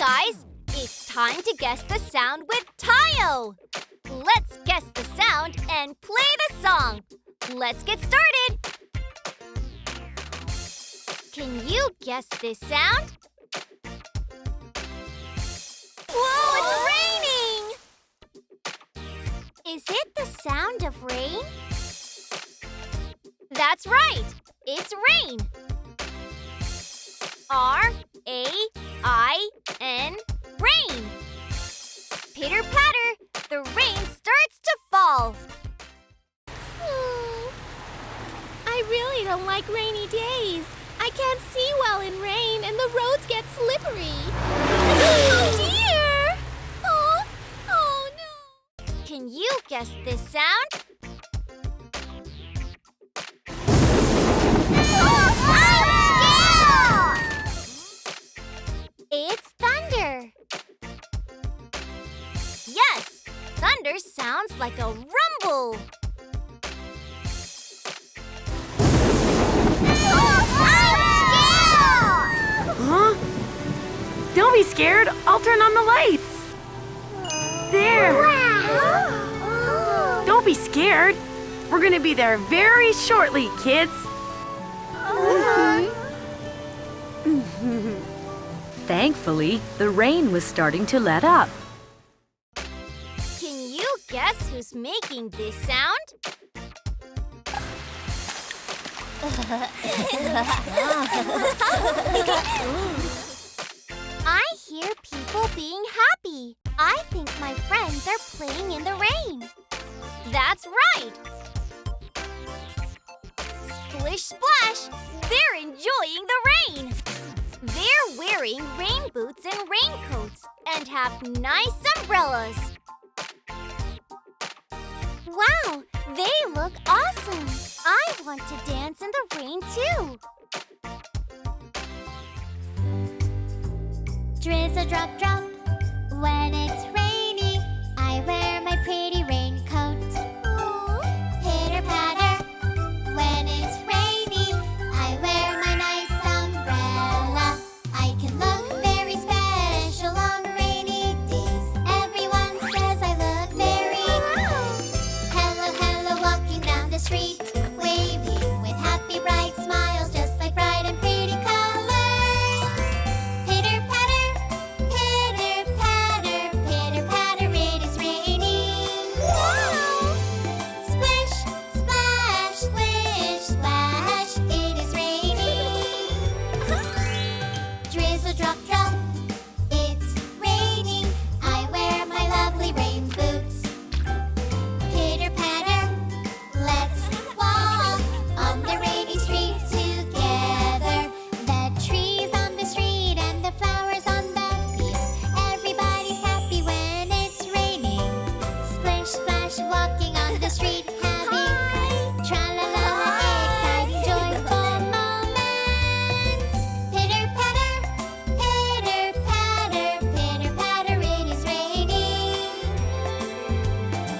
guys! It's time to guess the sound with Tayo! Let's guess the sound and play the song! Let's get started! Can you guess this sound? Whoa, it's raining! Is it the sound of rain? That's right! It's rain! R-A-I-N, rain! Pitter-patter, the rain starts to fall! I really don't like rainy days. I can't see well in rain and the roads get slippery. Oh dear! Oh no! Can you guess this sound? It's thunder! Yes, thunder sounds like a rumble! Huh? Don't be scared. I'll turn on the lights. There. Wow. Don't be scared. We're gonna be there very shortly, kids. Thankfully, the rain was starting to let up. Can you guess who's making this sound? I hear people being happy. I think my friends are playing in the rain. That's right! Splish splash! They're enjoying the rain! They're wearing rain boots and raincoats and have nice umbrellas. Wow, they look awesome! I want to dance in the rain too! Drizzle drop drop. When it's rainy, I wear my pretty raincoat. Pitter patter. When it's rainy, I wear my nice umbrella. I can look very special on rainy days. Everyone says I look very nice. Hello, hello, walking down the street, waving with happy bright smiles, just like bright and pretty colors. Pitter patter, pitter patter, pitter patter, it is raining. Splish, splash, splish, splash, it is raining. Drizzle drop drop, it's raining. I wear my lovely rain boots. Pitter patter, let's walk on the rainy street together. The trees on the street and the flowers on the field. Everybody's happy when it's raining. Splish splash, walking on the street, having tra-la-la, exciting, joyful moments. Pitter patter, pitter patter, pitter patter, it is raining.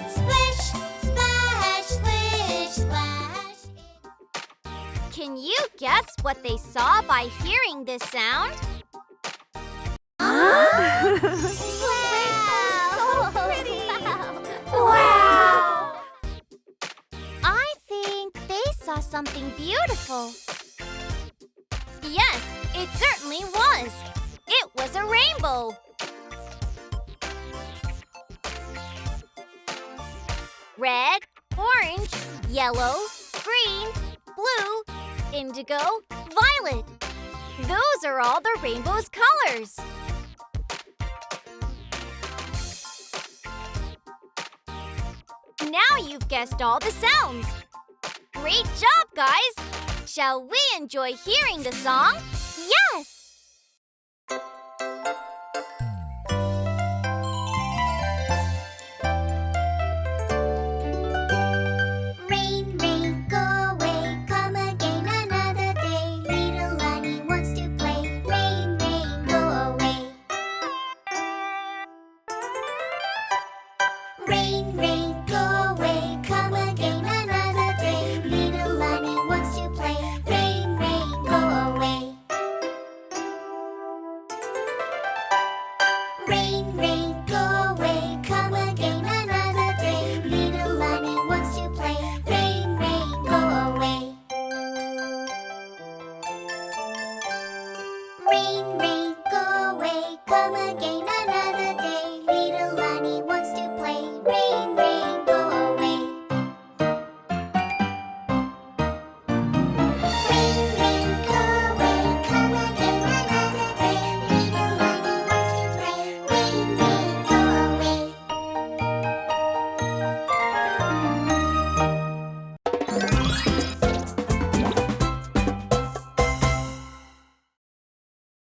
Splish splash, splish splash. Can you guess what they saw by hearing this sound? Wow! So pretty! Wow! I think they saw something beautiful. Yes, it certainly was. It was a rainbow. Red, orange, yellow, green, blue, indigo, violet. Those are all the rainbow's colors. Now you've guessed all the sounds. Great job, guys! Shall we enjoy hearing the song? Yes! Rain, rain, go away, come again another day. Little Annie wants to play. Rain, rain, go away. Rain, rain, go away, come again another day. Little Annie wants to play. Rain, rain, go away. Rain, rain, go away, come again another day. Little Bunny wants to play. Rain, rain, go away. Rain, rain, go away, come again